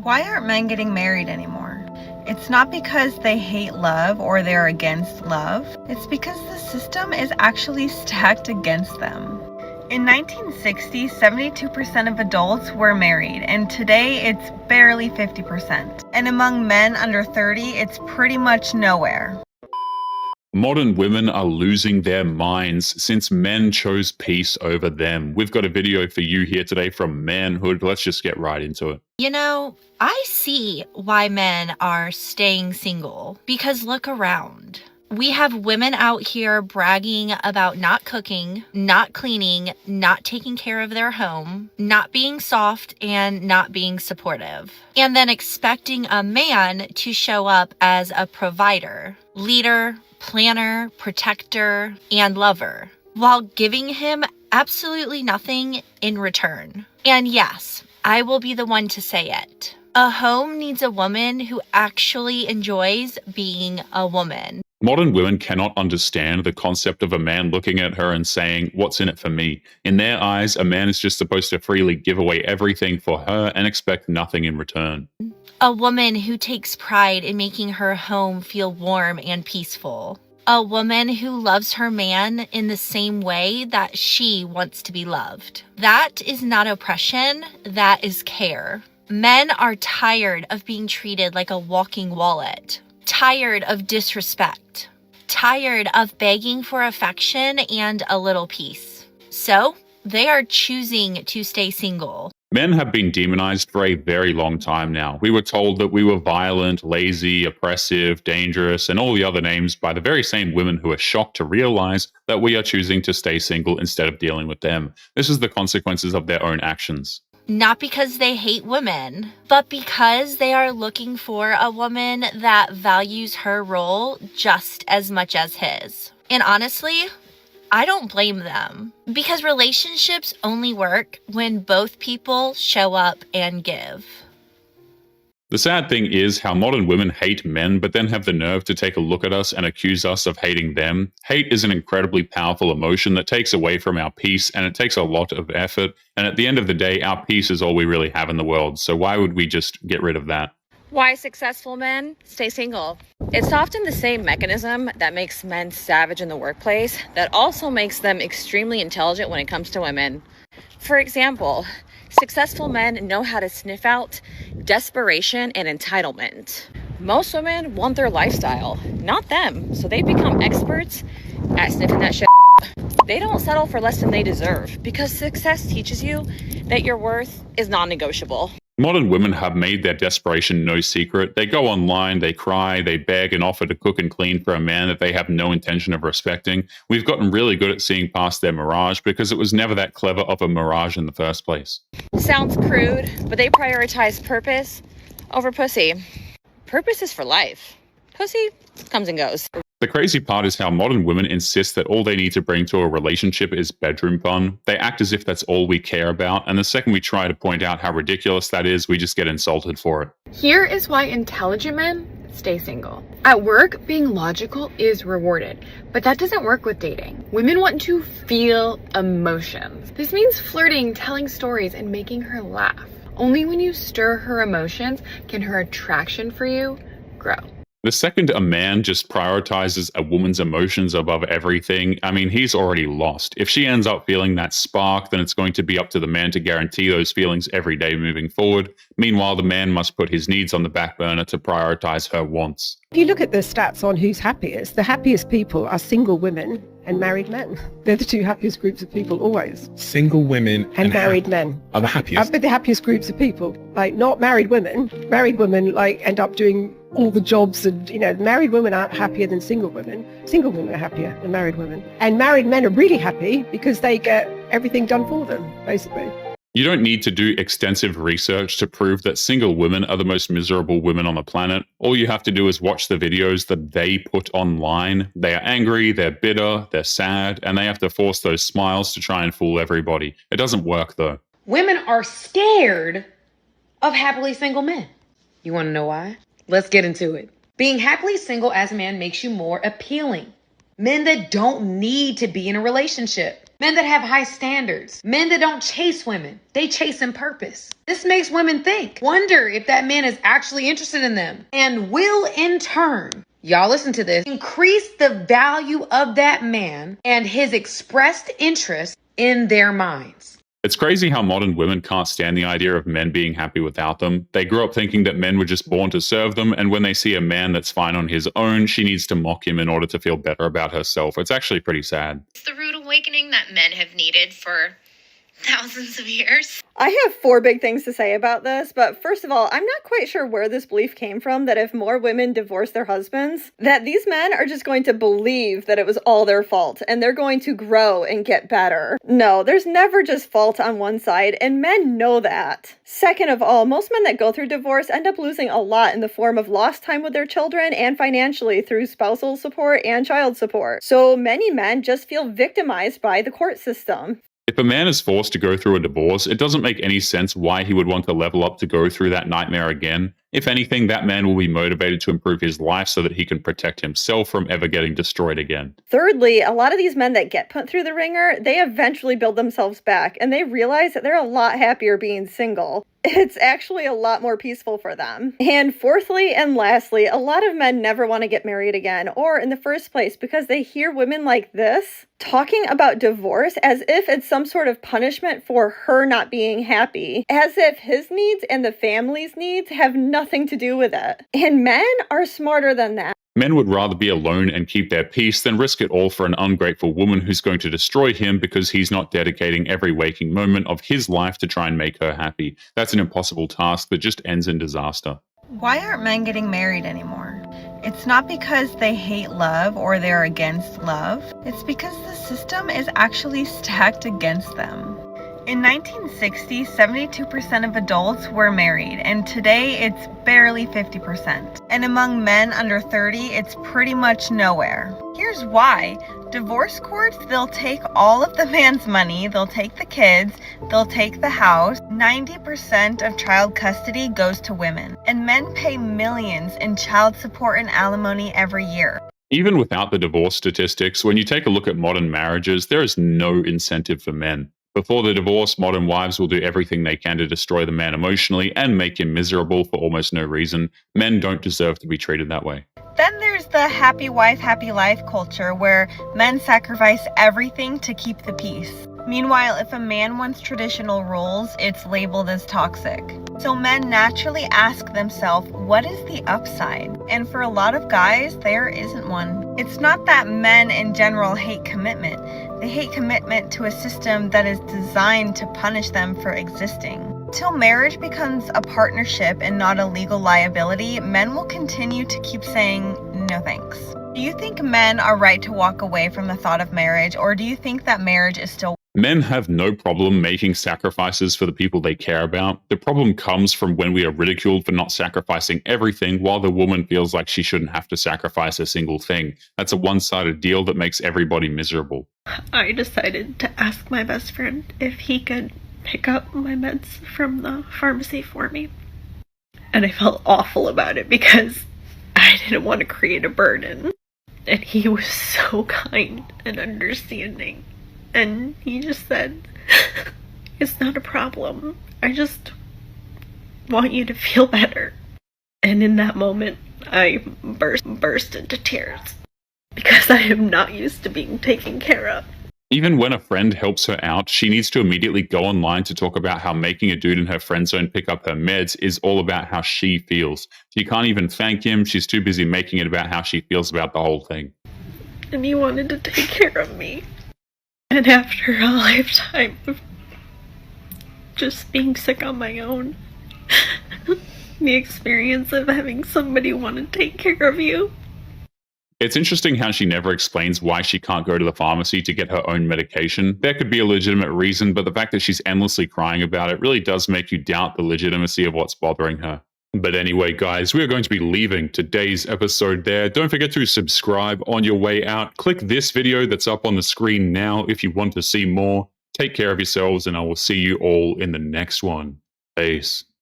Why aren't men getting married anymore? It's not because they hate love or they're against love. It's because the system is actually stacked against them. In 1960, 72% of adults were married, and today it's barely 50%. And among men under 30, it's pretty much nowhere. Modern women are losing their minds since men chose peace over them. We've got a video for you here today from Manhood. Let's just get right into it. You know, I see why men are staying single, because look around. We have women out here bragging about not cooking, not cleaning, not taking care of their home, not being soft, and not being supportive. And then expecting a man to show up as a provider, leader, planner, protector, and lover, while giving him absolutely nothing in return. And yes, I will be the one to say it. A home needs a woman who actually enjoys being a woman. Modern women cannot understand the concept of a man looking at her and saying, "What's in it for me?" In their eyes, a man is just supposed to freely give away everything for her and expect nothing in return. A woman who takes pride in making her home feel warm and peaceful. A woman who loves her man in the same way that she wants to be loved. That is not oppression, that is care. Men are tired of being treated like a walking wallet. Tired of disrespect, tired of begging for affection and a little peace. So they are choosing to stay single. Men have been demonized for a very long time now. We were told that we were violent, lazy, oppressive, dangerous, and all the other names by the very same women who are shocked to realize that we are choosing to stay single instead of dealing with them. This is the consequences of their own actions. Not because they hate women, but because they are looking for a woman that values her role just as much as his. And honestly, I don't blame them, because relationships only work when both people show up and give. The sad thing is how modern women hate men, but then have the nerve to take a look at us and accuse us of hating them. Hate is an incredibly powerful emotion that takes away from our peace, and it takes a lot of effort. And at the end of the day, our peace is all we really have in the world. So why would we just get rid of that? Why successful men stay single. It's often the same mechanism that makes men savage in the workplace that also makes them extremely intelligent when it comes to women. For example, successful men know how to sniff out desperation and entitlement. Most women want their lifestyle, not them, so they become experts at sniffing that shit. They don't settle for less than they deserve, because success teaches you that your worth is non-negotiable. Modern women have made their desperation no secret. They go online, they cry, they beg and offer to cook and clean for a man that they have no intention of respecting. We've gotten really good at seeing past their mirage because it was never that clever of a mirage in the first place. Sounds crude, but they prioritize purpose over pussy. Purpose is for life. Pussy comes and goes. The crazy part is how modern women insist that all they need to bring to a relationship is bedroom fun. They act as if that's all we care about, and the second we try to point out how ridiculous that is, we just get insulted for it. Here is why intelligent men stay single. At work, being logical is rewarded, but that doesn't work with dating. Women want to feel emotions. This means flirting, telling stories, and making her laugh. Only when you stir her emotions can her attraction for you grow. The second a man just prioritizes a woman's emotions above everything, I mean, he's already lost. If she ends up feeling that spark, then it's going to be up to the man to guarantee those feelings every day moving forward. Meanwhile, the man must put his needs on the back burner to prioritize her wants. If you look at the stats on who's happiest, the happiest people are single women and married men. They're the two happiest groups of people always. Single women and married men are the happiest. But the happiest groups of people, like not married women. Married women like end up doing all the jobs, and married women aren't happier than single women. Single women are happier than married women. And married men are really happy because they get everything done for them, basically. You don't need to do extensive research to prove that single women are the most miserable women on the planet. All you have to do is watch the videos that they put online. They are angry, they're bitter, they're sad, and they have to force those smiles to try and fool everybody. It doesn't work though. Women are scared of happily single men. You want to know why? Let's get into it. Being happily single as a man makes you more appealing. Men that don't need to be in a relationship. Men that have high standards. Men that don't chase women. They chase in purpose. This makes women think. Wonder if that man is actually interested in them. And will in turn, y'all listen to this, increase the value of that man and his expressed interest in their minds. It's crazy how modern women can't stand the idea of men being happy without them. They grew up thinking that men were just born to serve them, and when they see a man that's fine on his own, she needs to mock him in order to feel better about herself. It's actually pretty sad. It's the rude awakening that men have needed for thousands of years. I have 4 big things to say about this, but first of all, I'm not quite sure where this belief came from that if more women divorce their husbands, that these men are just going to believe that it was all their fault and they're going to grow and get better. No, there's never just fault on one side, and men know that. Second of all, most men that go through divorce end up losing a lot in the form of lost time with their children and financially through spousal support and child support. So many men just feel victimized by the court system. If a man is forced to go through a divorce, it doesn't make any sense why he would want to level up to go through that nightmare again. If anything, that man will be motivated to improve his life so that he can protect himself from ever getting destroyed again. Thirdly, a lot of these men that get put through the ringer, they eventually build themselves back and they realize that they're a lot happier being single. It's actually a lot more peaceful for them. And fourthly and lastly, a lot of men never want to get married again, or in the first place, because they hear women like this talking about divorce as if it's some sort of punishment for her not being happy, as if his needs and the family's needs have nothing to do with it. And men are smarter than that. Men would rather be alone and keep their peace than risk it all for an ungrateful woman who's going to destroy him because he's not dedicating every waking moment of his life to try and make her happy. That's an impossible task that just ends in disaster. Why aren't men getting married anymore? It's not because they hate love or they're against love. It's because the system is actually stacked against them. In 1960, 72% of adults were married, and today it's barely 50%. And among men under 30, it's pretty much nowhere. Here's why. Divorce courts, they'll take all of the man's money, they'll take the kids, they'll take the house. 90% of child custody goes to women, and men pay millions in child support and alimony every year. Even without the divorce statistics, when you take a look at modern marriages, there is no incentive for men. Before the divorce, modern wives will do everything they can to destroy the man emotionally and make him miserable for almost no reason. Men don't deserve to be treated that way. Then there's the happy wife, happy life culture where men sacrifice everything to keep the peace. Meanwhile, if a man wants traditional rules, it's labeled as toxic. So men naturally ask themselves, what is the upside? And for a lot of guys, there isn't one. It's not that men in general hate commitment. They hate commitment to a system that is designed to punish them for existing. Till marriage becomes a partnership and not a legal liability, men will continue to keep saying, no thanks. Do you think men are right to walk away from the thought of marriage, or do you think that marriage is still... Men have no problem making sacrifices for the people they care about. The problem comes from when we are ridiculed for not sacrificing everything while the woman feels like she shouldn't have to sacrifice a single thing. That's a one-sided deal that makes everybody miserable. I decided to ask my best friend if he could pick up my meds from the pharmacy for me. And I felt awful about it because I didn't want to create a burden. And he was so kind and understanding. And he just said, it's not a problem. I just want you to feel better. And in that moment, I burst into tears because I am not used to being taken care of. Even when a friend helps her out, she needs to immediately go online to talk about how making a dude in her friend zone pick up her meds is all about how she feels. She can't even thank him. She's too busy making it about how she feels about the whole thing. And he wanted to take care of me. And after a lifetime of just being sick on my own, the experience of having somebody want to take care of you. It's interesting how she never explains why she can't go to the pharmacy to get her own medication. There could be a legitimate reason, but the fact that she's endlessly crying about it really does make you doubt the legitimacy of what's bothering her. But anyway, guys, we are going to be leaving today's episode there. Don't forget to subscribe on your way out. Click this video that's up on the screen now if you want to see more. Take care of yourselves, and I will see you all in the next one. Peace.